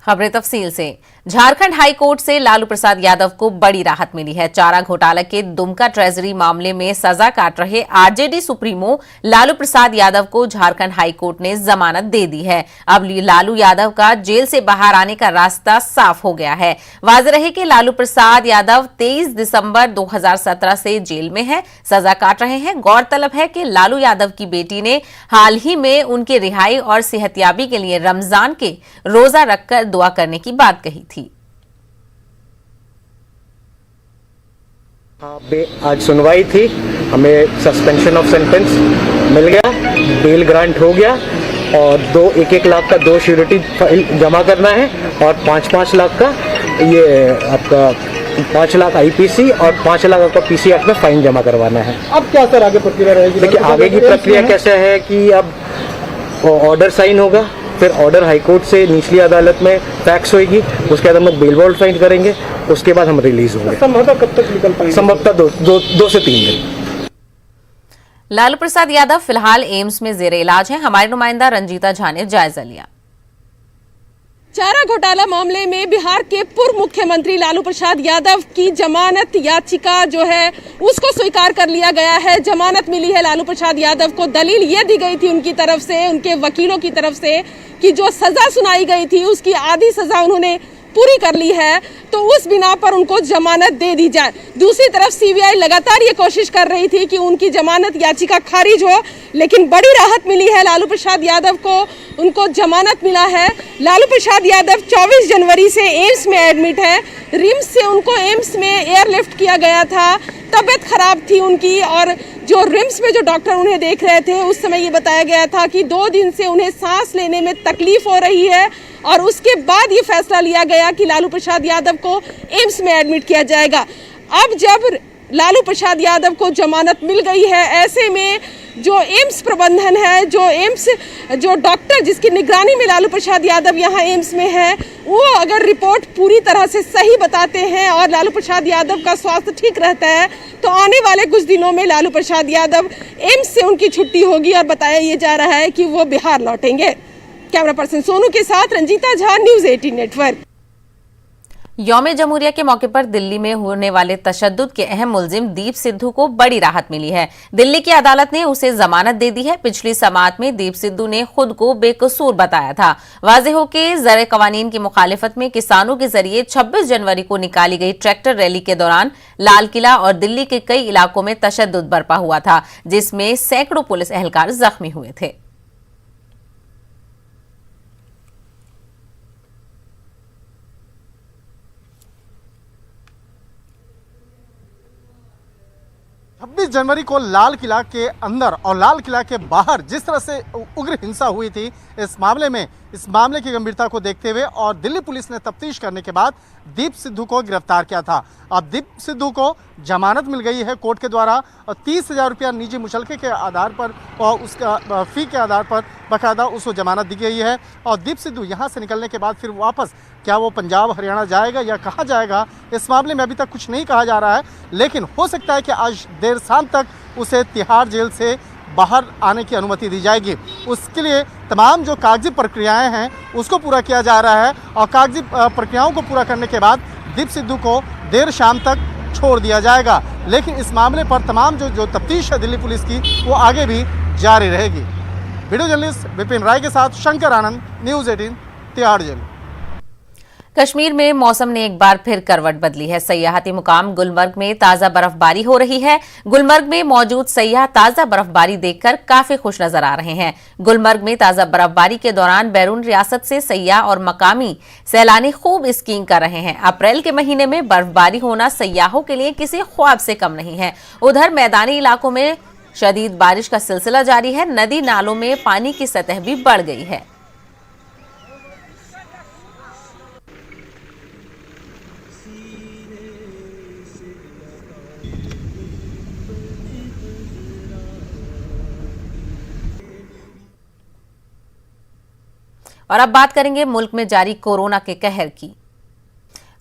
खबरें तफसील से। झारखंड हाई कोर्ट से लालू प्रसाद यादव को बड़ी राहत मिली है। चारा घोटाला के दुमका ट्रेजरी मामले में सजा काट रहे आरजेडी सुप्रीमो लालू प्रसाद यादव को झारखंड हाई कोर्ट ने जमानत दे दी है। अब लालू यादव का जेल से बाहर आने का रास्ता साफ हो गया है। वाज़ेह रहे कि लालू प्रसाद यादव 23 दिसंबर 2017 से जेल में है, सजा काट रहे हैं। गौरतलब है कि लालू यादव की बेटी ने हाल ही में उनकी रिहाई और सेहतयाबी के लिए रमजान के रोजा रखकर दुआ करने की बात कही थी। आज सुनवाई थी, हमें सस्पेंशन ऑफ सेंटेंस मिल गया, बेल ग्रांट हो गया और 1-1 लाख का 2 श्योरिटी जमा करना है और 5-5 लाख का ये आपका 5 लाख आईपीसी और 5 लाख आपका पीसी एक्ट में फाइन जमा करवाना है। अब क्या सर आगे प्रक्रिया रहेगी? देखिए आगे की प्रक्रिया कैसे है कि अब ऑर्डर साइन होगा, फिर ऑर्डर हाईकोर्ट से निचली अदालत में फैक्स होगी, उसके बाद हम लोग बेल वारंट फाइन करेंगे, उसके बाद हम रिलीज होंगे। संभवतः कब तक निकल पाएंगे? संभवतः 2 से 3 दिन। लालू प्रसाद यादव फिलहाल एम्स में जेर इलाज हैं। हमारी नुमाइंदा रंजीता झा ने जायजा लिया। चारा घोटाला मामले में बिहार के पूर्व मुख्यमंत्री लालू प्रसाद यादव की जमानत याचिका जो है उसको स्वीकार कर लिया गया है। जमानत मिली है लालू प्रसाद यादव को। दलील ये दी गई थी उनकी तरफ से, उनके वकीलों की तरफ से, कि जो सजा सुनाई गई थी उसकी आधी सजा उन्होंने पूरी कर ली है, तो उस बिना पर उनको जमानत दे दी जाए। दूसरी तरफ सीबीआई लगातार ये कोशिश कर रही थी कि उनकी जमानत याचिका खारिज हो, लेकिन बड़ी राहत मिली है लालू प्रसाद यादव को, उनको जमानत मिला है। लालू प्रसाद यादव 24 जनवरी से एम्स में एडमिट है। रिम्स से उनको एम्स में एयरलिफ्ट किया गया था। तबीयत खराब थी उनकी और जो रिम्स में जो डॉक्टर उन्हें देख रहे थे उस समय ये बताया गया था कि 2 दिन से उन्हें सांस लेने में तकलीफ हो रही है और उसके बाद ये फैसला लिया गया कि लालू प्रसाद यादव को एम्स में एडमिट किया जाएगा। अब जब लालू प्रसाद यादव को जमानत मिल गई है, ऐसे में जो एम्स प्रबंधन है, जो डॉक्टर जिसकी निगरानी में लालू प्रसाद यादव यहाँ एम्स में है, वो अगर रिपोर्ट पूरी तरह से सही बताते हैं और लालू प्रसाद यादव का स्वास्थ्य ठीक रहता है, तो आने वाले कुछ दिनों में लालू प्रसाद यादव एम्स से उनकी छुट्टी होगी और बताया ये जा रहा है कि वो बिहार लौटेंगे। कैमरा पर्सन सोनू के साथ रंजीता झा, न्यूज़ 18 नेटवर्क। यौम जमहूरिया के मौके पर दिल्ली में होने वाले तशद्दुद के अहम मुलजिम दीप सिद्धू को बड़ी राहत मिली है। दिल्ली की अदालत ने उसे जमानत दे दी है। पिछली समाअत में दीप सिद्धू ने खुद को बेकसूर बताया था। वाज़ेह हो कि ज़र कवानीन की मुखालिफत में किसानों के जरिए 26 जनवरी को निकाली गई ट्रैक्टर रैली के दौरान लाल किला और दिल्ली के कई इलाकों में तशद्दुद बरपा हुआ था, जिसमें सैकड़ों पुलिस एहलकार जख्मी हुए थे। छब्बीस जनवरी को लाल किला के अंदर और लाल किला के बाहर जिस तरह से उग्र हिंसा हुई थी, इस मामले की गंभीरता को देखते हुए और दिल्ली पुलिस ने तफ्तीश करने के बाद दीप सिद्धू को गिरफ्तार किया था। अब दीप सिद्धू को जमानत मिल गई है कोर्ट के द्वारा और 30,000 रुपया निजी मुचलके के आधार पर और उसका फी के आधार पर बाकायदा उसको जमानत दी गई है। और दीप सिद्धू यहाँ से निकलने के बाद फिर वापस क्या वो पंजाब हरियाणा जाएगा या कहाँ जाएगा, इस मामले में अभी तक कुछ नहीं कहा जा रहा है, लेकिन हो सकता है कि आज देर शाम तक उसे तिहाड़ जेल से बाहर आने की अनुमति दी जाएगी। उसके लिए तमाम जो कागजी प्रक्रियाएं हैं उसको पूरा किया जा रहा है और कागजी प्रक्रियाओं को पूरा करने के बाद दीप सिद्धू को देर शाम तक छोड़ दिया जाएगा। लेकिन इस मामले पर तमाम जो तफ्तीश है दिल्ली पुलिस की, वो आगे भी जारी रहेगी। वीडियो जर्नलिस्ट विपिन राय के साथ शंकर आनंद, न्यूज़ 18, तिहाड़ जेल। कश्मीर में मौसम ने एक बार फिर करवट बदली है। सयाहती मुकाम गुलमर्ग में ताजा बर्फबारी हो रही है। गुलमर्ग में मौजूद सयाह ताजा बर्फबारी देखकर काफी खुश नजर आ रहे हैं। गुलमर्ग में ताजा बर्फबारी के दौरान बैरून रियासत से सयाह और मकामी सैलानी खूब स्कीइंग कर रहे हैं। अप्रैल के महीने में बर्फबारी होना सयाहों के लिए किसी ख्वाब से कम नहीं है। उधर मैदानी इलाकों में शदीद बारिश का सिलसिला जारी है। नदी नालों में पानी की सतह भी बढ़ गई है। और अब बात करेंगे मुल्क में जारी कोरोना के कहर की।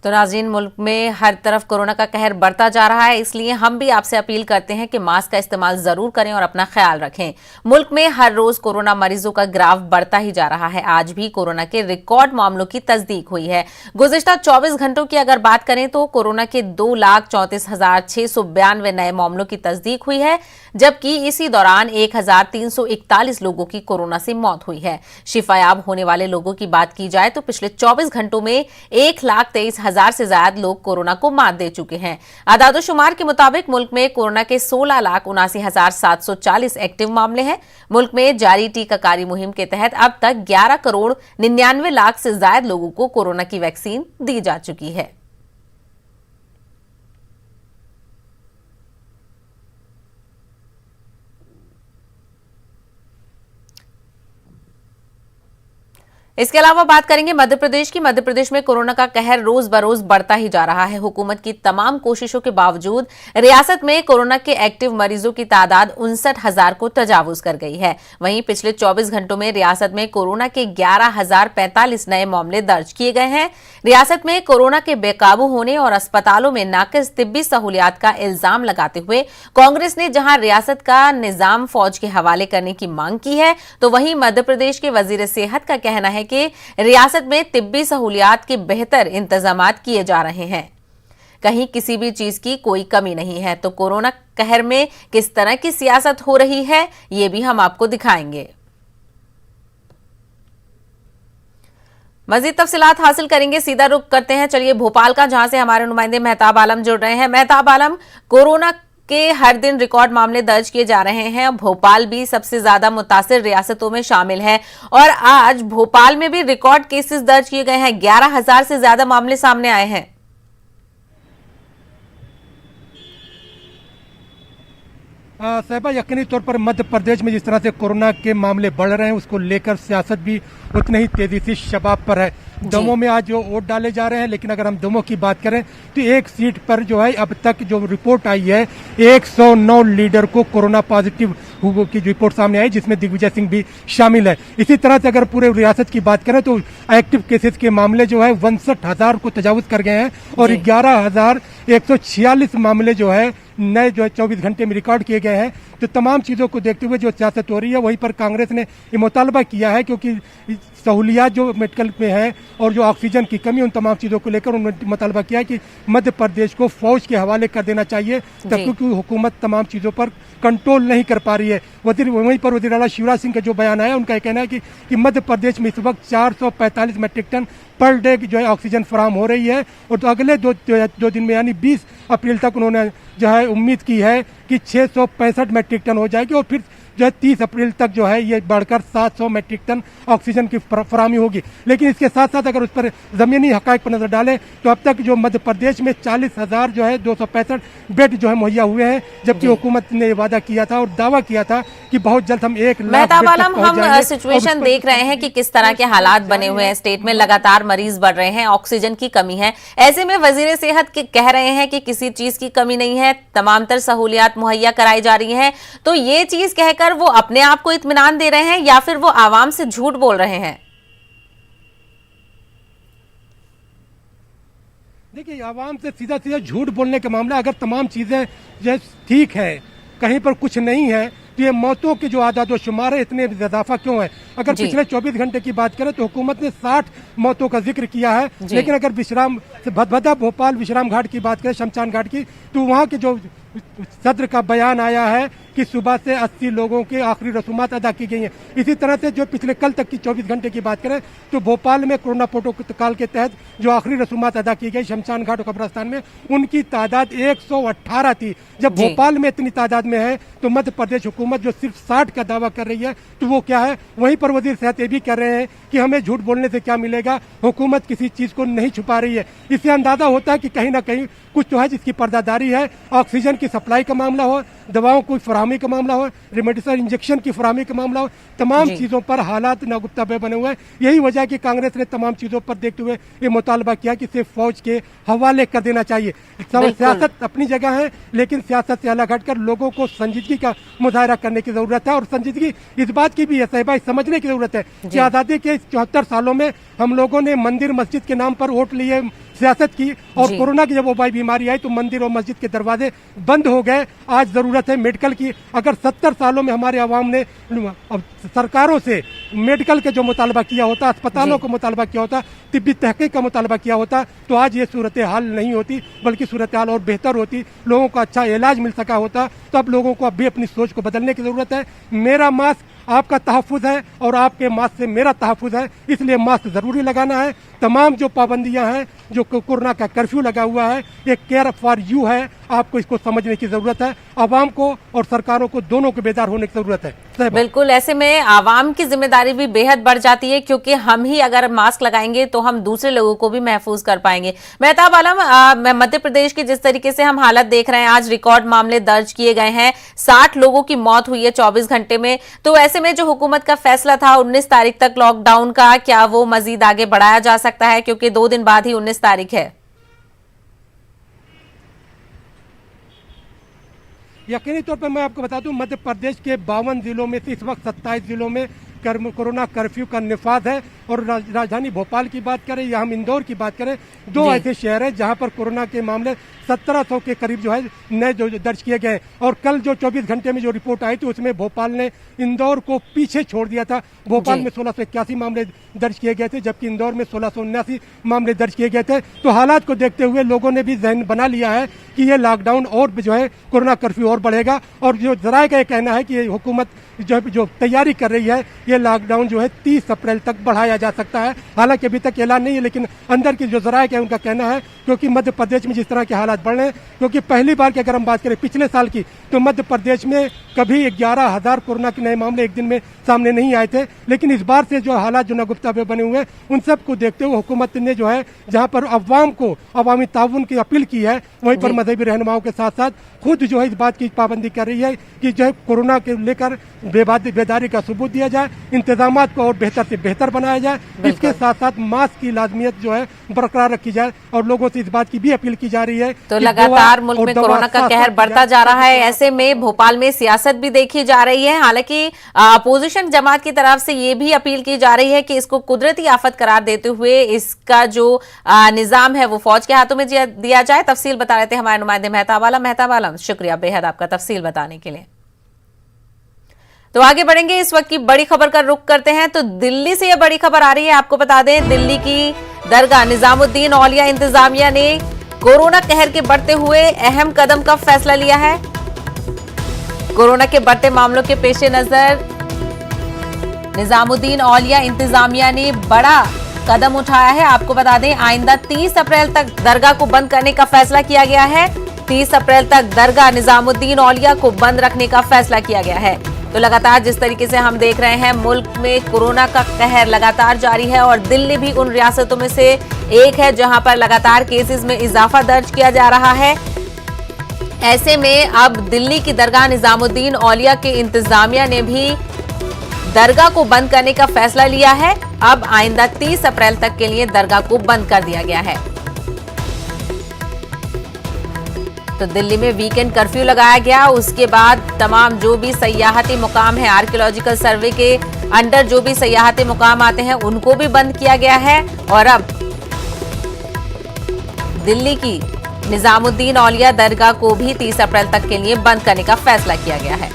तो नाज़रीन, मुल्क में हर तरफ कोरोना का कहर बढ़ता जा रहा है, इसलिए हम भी आपसे अपील करते हैं कि मास्क का इस्तेमाल जरूर करें और अपना ख्याल रखें। मुल्क में हर रोज कोरोना मरीजों का ग्राफ बढ़ता ही जा रहा है। आज भी कोरोना के रिकॉर्ड मामलों की तस्दीक हुई है। गुज़िश्ता 24 घंटों की अगर बात करें तो कोरोना के 2,34,692 नए मामलों की तस्दीक हुई है, जबकि इसी दौरान 1,341 लोगों की कोरोना से मौत हुई है। शिफायाब होने वाले लोगों की बात की जाए तो पिछले 24 घंटों में 1,23,000 से ज्यादा लोग कोरोना को मात दे चुके हैं। आदादोशुमार के मुताबिक मुल्क में कोरोना के 16,79,740 एक्टिव मामले हैं। मुल्क में जारी टीकाकारी मुहिम के तहत अब तक 11,99,00,000 से ज्यादा लोगों को कोरोना की वैक्सीन दी जा चुकी है। इसके अलावा बात करेंगे मध्य प्रदेश की। मध्य प्रदेश में कोरोना का कहर रोज बरोज बढ़ता ही जा रहा है। हुकूमत की तमाम कोशिशों के बावजूद रियासत में कोरोना के एक्टिव मरीजों की तादाद 59,000 को तजावुज कर गई है। वहीं पिछले 24 घंटों में रियासत में कोरोना के 11,045 नए मामले दर्ज किए गए हैं। रियासत में कोरोना के बेकाबू होने और अस्पतालों में नाकिस तिब्बी सहूलियात का इल्जाम लगाते हुए कांग्रेस ने जहां रियासत का निजाम फौज के हवाले करने की मांग की है, तो वहीं मध्य प्रदेश के वजीर सेहत का कहना है कि रियासत में तिब्बी सहूलियात के बेहतर इंतजामात किए जा रहे हैं। कहीं किसी भी चीज की कोई कमी नहीं है। तो कोरोना कहर में किस तरह की सियासत हो रही है, ये भी हम आपको दिखाएंगे। मजीद तफसीलात हासिल करेंगे। सीधा रुख करते हैं, चलिए भोपाल का, जहां से हमारे नुमाइंदे मेहताब आलम जुड़ रहे हैं। मेहताब आलम, कोरोना के हर दिन रिकॉर्ड मामले दर्ज किए जा रहे हैं। भोपाल भी सबसे ज्यादा मुतासिर रियासतों में शामिल है और आज भोपाल में भी रिकॉर्ड केसेस दर्ज किए गए हैं। 11,000 से ज्यादा मामले सामने आए हैं। साहिबा, यकीनी तौर पर मध्य प्रदेश में जिस तरह से कोरोना के मामले बढ़ रहे हैं, उसको लेकर सियासत भी उतनी ही तेजी से शबाब पर है। दमोह में आज जो वोट डाले जा रहे हैं, लेकिन अगर हम दमोह की बात करें तो एक सीट पर जो है अब तक जो रिपोर्ट आई है 109 लीडर को कोरोना पॉजिटिव की रिपोर्ट सामने आई, जिसमें दिग्विजय सिंह भी शामिल है। इसी तरह से अगर पूरे रियासत की बात करें तो एक्टिव केसेस के मामले जो है 62,000 को तजावुज कर गए हैं और 11,146 मामले जो है नए जो है 24 घंटे में रिकॉर्ड किए गए हैं। तो तमाम चीजों को देखते हुए जो सियासत हो रही है, वहीं पर कांग्रेस ने ये मुतालबा किया है, क्योंकि सहूलियात जो मेडिकल में है और जो ऑक्सीजन की कमी, उन तमाम चीजों को लेकर उन्होंने मुतालबा किया है कि मध्य प्रदेश को फौज के हवाले कर देना चाहिए, तब क्योंकि हुकूमत तमाम चीजों पर कंट्रोल नहीं कर पा रही है। वहीं पर वज़ीर आला शिवराज सिंह का जो बयान आया, उनका कहना है कि मध्य प्रदेश में इस वक्त 445 मेट्रिक टन पर डे जो है ऑक्सीजन फराहम हो रही है और तो अगले दो दिन में यानी 20 अप्रैल तक उन्होंने जो है उम्मीद की है कि 665 मेट्रिक टन हो जाएगी और फिर जो है 30 अप्रैल तक जो है ये बढ़कर 700 मेट्रिक टन ऑक्सीजन की फराहमी होगी। लेकिन इसके साथ साथ अगर उस पर जमीनी हकायक पर नजर डालें तो अब तक जो मध्य प्रदेश में 40,000 जो है 265 बेड जो है मुहैया हुए हैं, जबकि हुकूमत ने वादा किया था और दावा किया था कि बहुत जल्द हम 1 लाख मेहताब आलम, हम सिचुएशन देख रहे हैं कि किस तरह के हालात बने हुए हैं। स्टेट में लगातार मरीज बढ़ रहे हैं, ऑक्सीजन की कमी है। ऐसे में वजीर सेहत कह रहे हैं कि किसी चीज की कमी नहीं है, तमाम तर सहूलियात मुहैया कराई जा रही हैं। तो ये चीज कहकर वो अपने आप को इत्मीनान दे रहे हैं या फिर वो आवाम से झूठ बोल रहे हैं? देखिए, आवाम से सीधा सीधा झूठ बोलने का मामला, अगर तमाम चीजें जो ठीक है, कहीं पर कुछ नहीं है, तो ये मौतों के जो आदाद शुमार है इतने इजाफा क्यों है? अगर पिछले 24 घंटे की बात करें तो हुकूमत ने 60 मौतों का जिक्र किया है, लेकिन अगर विश्राम भदभदा भोपाल विश्राम घाट की बात करें, शमशान घाट की, तो वहाँ के जो सदर का बयान आया है कि सुबह से 80 लोगों के आखिरी रसूमात अदा की गई हैं। इसी तरह से जो पिछले कल तक की 24 घंटे की बात करें तो भोपाल में कोरोना प्रोटोकॉल के तहत जो आखिरी रसूमात अदा की गई शमशान घाट और कब्रस्तान में, उनकी तादाद 118 थी। जब भोपाल में इतनी तादाद में है तो मध्य प्रदेश हुकूमत जो सिर्फ 60 का दावा कर रही है, तो वो क्या है? वहीं पर वजीर सेहत ये भी कह रहे हैं कि हमें झूठ बोलने से क्या मिलेगा, हुकूमत किसी चीज को नहीं छुपा रही है। इससे अंदाजा होता है कि कहीं ना कहीं कुछ तो है जिसकी पर्दादारी है। ऑक्सीजन की सप्लाई का मामला हो, दवाओं की फराहमी का मामला हो, रेमडेसिविर इंजेक्शन की फराहमी का मामला हो, तमाम चीजों पर हालात नागुफ्ताबे बने हुए हैं। यही वजह है कि कांग्रेस ने तमाम चीजों पर देखते हुए ये मुतालबा किया कि इसे फौज के हवाले कर देना चाहिए। सियासत अपनी जगह है, लेकिन सियासत से अलग हटकर लोगों को संजीदगी का मुजाहरा करने की जरूरत है। और संजीदगी इस बात की भी है साहिबा, समझने की जरूरत है कि आजादी के 74 सालों में हम लोगों ने मंदिर मस्जिद के नाम पर वोट लिए, सियासत की और जी। कोरोना की जब वबाई बीमारी आई तो मंदिर और मस्जिद के दरवाजे बंद हो गए। आज जरूरत है मेडिकल की। अगर 70 सालों में हमारे अवाम ने सरकारों से मेडिकल के जो मुतालबा किया होता, अस्पतालों को मुतालबा किया होता, तिब्बी तहकीक का मुतालबा किया होता, तो आज ये सूरत हाल नहीं होती, बल्कि सूरत हाल और बेहतर होती, लोगों को अच्छा इलाज मिल सका होता। तो अब लोगों को अब भी अपनी सोच को बदलने की जरूरत है। मेरा मास्क आपका तहफ़्फ़ुज़ है और आपके मास्क से मेरा तहफ़्फ़ुज़ है, इसलिए मास्क ज़रूरी लगाना है। तमाम जो पाबंदियां हैं, जो कोरोना का कर्फ्यू लगा हुआ है, एक केयर फॉर यू है, आपको इसको समझने की ज़रूरत है। आवाम को और सरकारों को दोनों को बेदार होने की ज़रूरत है। बिल्कुल, ऐसे में आवाम की जिम्मेदारी भी बेहद बढ़ जाती है, क्योंकि हम ही अगर मास्क लगाएंगे तो हम दूसरे लोगों को भी महफूज कर पाएंगे। मेहताब आलम, मध्य प्रदेश की जिस तरीके से हम हालत देख रहे हैं, आज रिकॉर्ड मामले दर्ज किए गए हैं, 60 लोगों की मौत हुई है 24 घंटे में। तो ऐसे में जो हुकूमत का फैसला था 19 तारीख तक लॉकडाउन का, क्या वो मजीद आगे बढ़ाया जा सकता है, क्योंकि 2 दिन बाद ही 19 तारीख है? यकीनी तौर पर मैं आपको बता दूं, मध्य प्रदेश के 52 जिलों में से इस वक्त 27 जिलों में कोरोना कर्फ्यू का निफाज है। और राजधानी भोपाल की बात करें या हम इंदौर की बात करें, 2 ऐसे शहर हैं जहां पर कोरोना के मामले 1700 के करीब जो है नए जो दर्ज किए गए। और कल जो 24 घंटे में जो रिपोर्ट आई थी उसमें भोपाल ने इंदौर को पीछे छोड़ दिया था। भोपाल में 1681 मामले दर्ज किए गए थे, जबकि इंदौर में 1679 मामले दर्ज किए गए थे। तो हालात को देखते हुए लोगों ने भी जहन बना लिया है कि ये लॉकडाउन और जो है कोरोना कर्फ्यू और बढ़ेगा। और जो जराये का ये कहना है कि हुकूमत जो तैयारी कर रही है, ये लॉकडाउन जो है 30 अप्रैल तक बढ़ाया जा सकता है। हालांकि अभी तक ऐलान नहीं है, लेकिन अंदर की जो जराये है उनका कहना है, क्योंकि मध्य प्रदेश में जिस तरह के हालात बढ़ रहे हैं, क्योंकि पहली बार की अगर हम बात करें पिछले साल की, तो मध्य प्रदेश में कभी 11,000 कोरोना के नए मामले एक दिन में सामने नहीं आए थे। लेकिन इस बार से जो हालात जो नागुफ्ता में बने हुए हैं, उन सबको देखते हुए हुकूमत ने जो है जहां पर अवाम को अवामी ताउन की अपील की है, वहीं पर मजहबी रहनुमाओं के साथ साथ खुद जो है इस बात की पाबंदी कर रही है कि जो है कोरोना के लेकर बेदारी का सबूत दिया जाए, इंतजामात को और बेहतर से बेहतर बनाया जाए। इसके साथ साथ मास्क की लाजमियत जो है बरकरार रखी जाए और लोगों से इस बात की भी अपील की जा रही है। तो लगातार मुल्क में कोरोना का कहर बढ़ता जा रहा है। ऐसे में भोपाल में सियासत भी देखी जा रही है। हालांकि अपोजिशन जमात की तरफ से ये भी अपील की जा रही है कि इसको कुदरती आफत करार देते हुए इसका जो निजाम है वो फौज के हाथों में दिया जाए। तफसील बता रहे थे हमारे नुमाइंदे मेहताब आलम, शुक्रिया बेहद आपका तफसील बताने के लिए। तो आगे बढ़ेंगे, इस वक्त की बड़ी खबर का रुख करते हैं। तो दिल्ली से यह बड़ी खबर आ रही है, आपको बता दें, दिल्ली की दरगाह निजामुद्दीन औलिया इंतजामिया ने कोरोना कहर के बढ़ते हुए अहम कदम का फैसला लिया है। कोरोना के बढ़ते मामलों के पेश नजर निजामुद्दीन औलिया इंतजामिया ने बड़ा कदम उठाया है। आपको बता दें, आइंदा 30 अप्रैल तक दरगाह को बंद करने का फैसला किया गया है। 30 अप्रैल तक दरगाह निजामुद्दीन औलिया को बंद रखने का फैसला किया गया है। तो लगातार जिस तरीके से हम देख रहे हैं, मुल्क में कोरोना का कहर लगातार जारी है और दिल्ली भी उन रियासतों में से एक है जहां पर लगातार केसेस में इजाफा दर्ज किया जा रहा है। ऐसे में अब दिल्ली की दरगाह निजामुद्दीन औलिया के इंतजामिया ने भी दरगाह को बंद करने का फैसला लिया है। अब आइंदा 30 अप्रैल तक के लिए दरगाह को बंद कर दिया गया है। तो दिल्ली में वीकेंड कर्फ्यू लगाया गया। उसके बाद तमाम जो भी सयाहती मुकाम है, आर्कियोलॉजिकल सर्वे के अंडर जो भी सयाहती मुकाम आते हैं, उनको भी बंद किया गया है। और अब दिल्ली की निजामुद्दीन औलिया दरगाह को भी 30 अप्रैल तक के लिए बंद करने का फैसला किया गया है।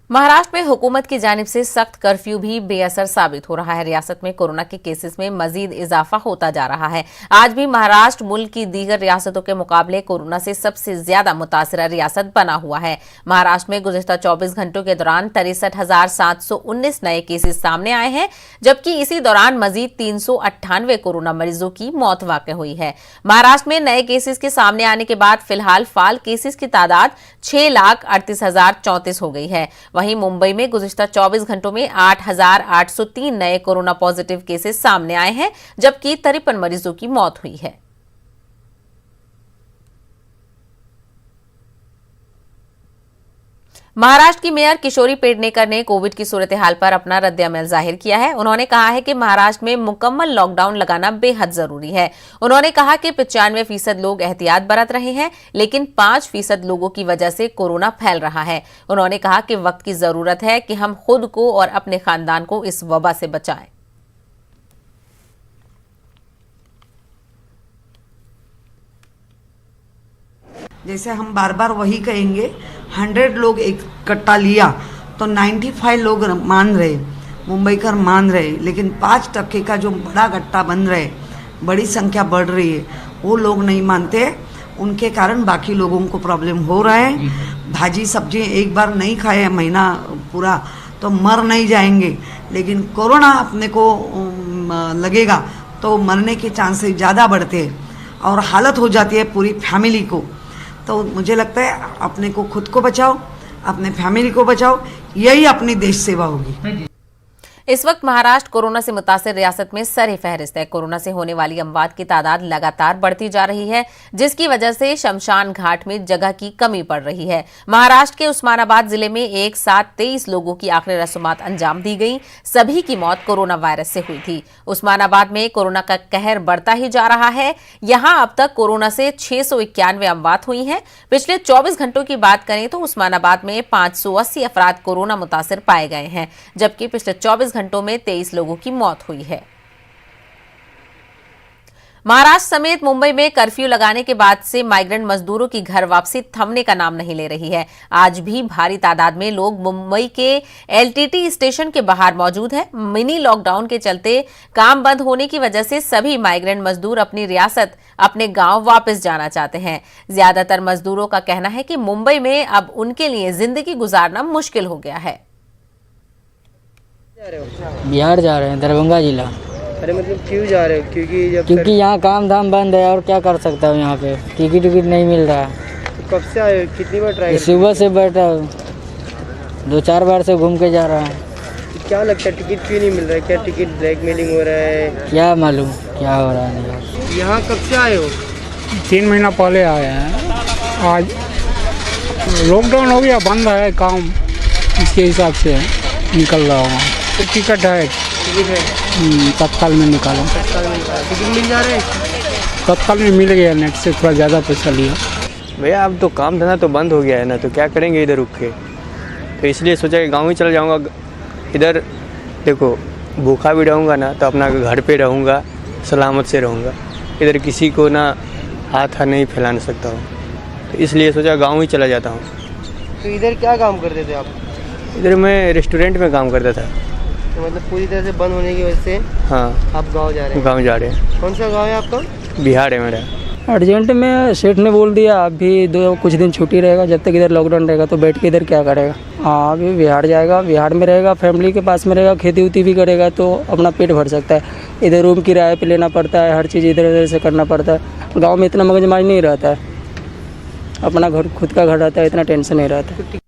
महाराष्ट्र में हुकूमत की जानिब से सख्त कर्फ्यू भी बेअसर साबित हो रहा है। रियासत में कोरोना के केसेस में मजीद इजाफा होता जा रहा है। आज भी महाराष्ट्र मुल्क की दीगर रियासतों के मुकाबले कोरोना से सबसे ज्यादा मुतासिरा रियासत बना हुआ है। महाराष्ट्र में गुज़िश्ता 24 घंटों के दौरान 63,719 नए केसेस सामने आए हैं, जबकि इसी दौरान मजीद 398 कोरोना मरीजों की मौत वाक़ हुई है। महाराष्ट्र में नए केसेस के सामने आने के बाद फिलहाल फाल केसेस की तादाद 6,38,034 हो गई है। वहीं मुंबई में गुज़िश्ता 24 घंटों में 8,803 नए कोरोना पॉजिटिव केसेस सामने आए हैं, जबकि 53 मरीजों की मौत हुई है। महाराष्ट्र की मेयर किशोरी पेडनेकर ने कोविड की सूरत हाल पर अपना रद्द-ए-अमल जाहिर किया है। उन्होंने कहा है कि महाराष्ट्र में मुकम्मल लॉकडाउन लगाना बेहद जरूरी है। उन्होंने कहा कि 95% लोग एहतियात बरत रहे हैं, लेकिन 5% लोगों की वजह से कोरोना फैल रहा है। उन्होंने कहा कि वक्त की जरूरत है कि हम खुद को और अपने खानदान को इस वबा से बचाएं। जैसे हम बार बार वही कहेंगे, 100 लोग इकट्ठा लिया तो 95 लोग मान रहे, मुंबईकर मान रहे, लेकिन 5% का जो बड़ा गट्टा बन रहे, बड़ी संख्या बढ़ रही है, वो लोग नहीं मानते। उनके कारण बाकी लोगों को प्रॉब्लम हो रहा है। भाजी सब्जी एक बार नहीं खाए महीना पूरा तो मर नहीं जाएंगे, लेकिन कोरोना अपने को लगेगा तो मरने के चांसेस ज़्यादा बढ़ते हैं और हालत हो जाती है पूरी फैमिली को। तो मुझे लगता है अपने को खुद को बचाओ, अपने फैमिली को बचाओ, यही अपनी देश सेवा होगी। इस वक्त महाराष्ट्र कोरोना से मुतासिर रियासत में सरे फहरिस्त है। कोरोना से होने वाली अमवात की तादाद लगातार बढ़ती जा रही है, जिसकी वजह से शमशान घाट में जगह की कमी पड़ रही है। महाराष्ट्र के उस्मानाबाद जिले में एक साथ 23 लोगों की आखिरी रस्मात अंजाम दी गई। सभी की मौत कोरोना वायरस से हुई थी। उस्मानाबाद में कोरोना का कहर बढ़ता ही जा रहा है। यहां अब तक कोरोना से 691 अमवात हुई हैं। पिछले 24 घंटों की बात करें तो उस्मानाबाद में 580 अफराद कोरोना मुतासिर पाए गए हैं, जबकि पिछले 24 घंटों में 23 लोगों की मौत हुई है। महाराष्ट्र समेत मुंबई में कर्फ्यू लगाने के बाद से माइग्रेंट मजदूरों की घर वापसी थमने का नाम नहीं ले रही है। आज भी भारी तादाद में लोग मुंबई के एलटीटी स्टेशन के बाहर मौजूद हैं। मिनी लॉकडाउन के चलते काम बंद होने की वजह से सभी माइग्रेंट मजदूर अपनी रियासत, अपने गांव वापस जाना चाहते हैं। ज्यादातर मजदूरों का कहना है कि मुंबई में अब उनके लिए जिंदगी गुजारना मुश्किल हो गया है। बिहार जा रहे हैं, दरभंगा जिला। अरे मतलब क्यों जा रहे हो? क्योंकि यहाँ काम धाम बंद है और क्या कर सकता हूँ, यहाँ पे टिकट नहीं मिल रहा है। तो कब से आए हो? कितनी बार ट्राई? सुबह से बैठा 2-4 बार से घूम के जा रहा है। तो क्या लगता है टिकट क्यों नहीं मिल रहा है? क्या टिकट ब्लैकमेलिंग हो रहा है? क्या मालूम क्या हो रहा है। यहाँ कब से आए हो? 3 महीना पहले आए हैं। आज लॉकडाउन हो गया, बंद है काम, इसके हिसाब से निकल रहा हूँ। तो टिकट है, तत्काल में निकालो। टिकट मिल जा रहा है? तत्काल में मिल गया, नेट से थोड़ा ज़्यादा पैसा लिया। भैया अब तो काम धंधा तो बंद हो गया है ना, तो क्या करेंगे इधर रुक के? तो इसलिए सोचा कि गाँव ही चला जाऊँगा। इधर देखो भूखा भी रहूँगा ना तो अपना घर पे रहूँगा, सलामत से रहूँगा। इधर किसी को ना हाथ नहीं फैला सकता हूँ, तो इसलिए सोचा गाँव ही चला जाता हूँ। तो इधर क्या काम करते थे आप? इधर मैं रेस्टोरेंट में काम करता था। तो मतलब पूरी तरह से बंद होने की वजह से हाँ आप गांव जा रहे हैं? गांव जा रहे हैं। कौन सा गांव है आपका? बिहार है मेरा। अर्जेंट में सेठ ने बोल दिया अभी कुछ दिन छुट्टी रहेगा, जब तक इधर लॉकडाउन रहेगा तो बैठ के इधर क्या करेगा। हाँ अभी बिहार जाएगा, बिहार में रहेगा, फैमिली के पास में रहेगा, खेती उती भी करेगा तो अपना पेट भर सकता है। इधर रूम किराए पे लेना पड़ता है, हर चीज़ इधर उधर से करना पड़ता है। गाँव में इतना मगजमारी नहीं रहता है, अपना घर खुद का घर रहता है, इतना टेंशन नहीं रहता है।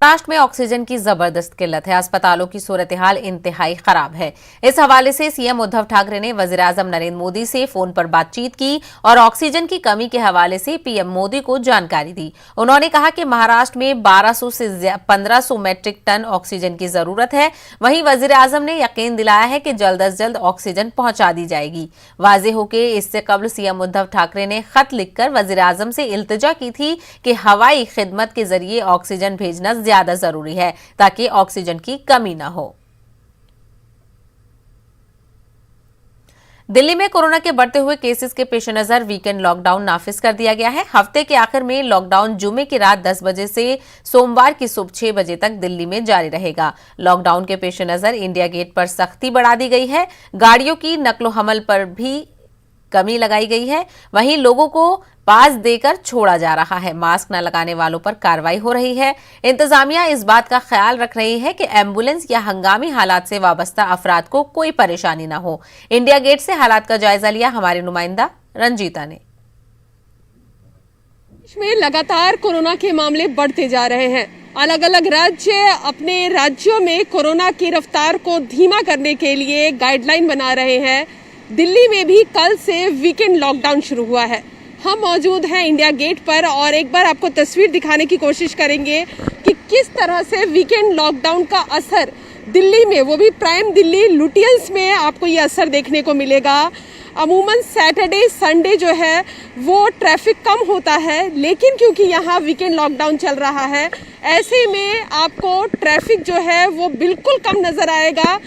महाराष्ट्र में ऑक्सीजन की जबरदस्त किल्लत है। अस्पतालों की सूरत हाल इंतहाई खराब है। इस हवाले से सीएम उद्धव ठाकरे ने वजीर आजम नरेंद्र मोदी से फोन पर बातचीत की और ऑक्सीजन की कमी के हवाले से पीएम मोदी को जानकारी दी। उन्होंने कहा कि महाराष्ट्र में 1200 से 1500 मैट्रिक टन ऑक्सीजन की जरूरत है। वहीं वजीर आजम ने यकीन दिलाया है कि जल्द अज जल्द ऑक्सीजन पहुंचा दी जाएगी। वाजे हो के इससे कबल सीएम उद्धव ठाकरे ने खत लिखकर वजीर आजम से इल्तिजा की थी कि हवाई खिदमत के जरिए ऑक्सीजन भेजना ज्यादा जरूरी है ताकि ऑक्सीजन की कमी न हो। दिल्ली में कोरोना के बढ़ते हुए केसेस के पेश नजर वीकेंड लॉकडाउन नाफिज कर दिया गया है। हफ्ते के आखिर में लॉकडाउन जुमे की रात 10 बजे से सोमवार की सुबह 6 बजे तक दिल्ली में जारी रहेगा। लॉकडाउन के पेश नजर इंडिया गेट पर सख्ती बढ़ा दी गई है। गाड़ियों की नकलो हमल पर भी कमी लगाई गई है। वहीं लोगों को पास देकर छोड़ा जा रहा है। मास्क न लगाने वालों पर कार्रवाई हो रही है। इंतजामिया इस बात का ख्याल रख रही है कि एम्बुलेंस या हंगामी हालात से वाबस्ता अफराद को कोई परेशानी न हो। इंडिया गेट से हालात का जायजा लिया हमारे नुमाइंदा रंजीता ने। देश में लगातार कोरोना के मामले बढ़ते जा रहे हैं। अलग अलग राज्य अपने राज्यों में कोरोना की रफ्तार को धीमा करने के लिए गाइडलाइन बना रहे हैं। दिल्ली में भी कल से वीकेंड लॉकडाउन शुरू हुआ है। हम मौजूद हैं इंडिया गेट पर और एक बार आपको तस्वीर दिखाने की कोशिश करेंगे कि किस तरह से वीकेंड लॉकडाउन का असर दिल्ली में, वो भी प्राइम दिल्ली लुटियंस में आपको ये असर देखने को मिलेगा। अमूमन सैटरडे संडे जो है वो ट्रैफिक कम होता है, लेकिन क्योंकि यहाँ वीकेंड लॉकडाउन चल रहा है, ऐसे में आपको ट्रैफिक जो है वो बिल्कुल कम नज़र आएगा।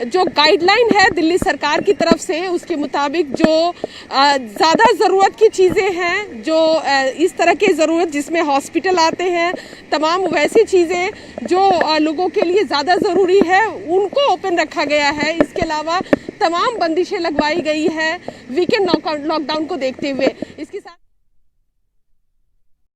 जो गाइडलाइन है दिल्ली सरकार की तरफ से, उसके मुताबिक जो ज़्यादा ज़रूरत की चीज़ें हैं, जो इस तरह की ज़रूरत जिसमें हॉस्पिटल आते हैं, तमाम वैसी चीज़ें जो लोगों के लिए ज़्यादा ज़रूरी है, उनको ओपन रखा गया है। इसके अलावा तमाम बंदिशें लगवाई गई है वीकेंड लॉकडाउन को देखते हुए। इसकी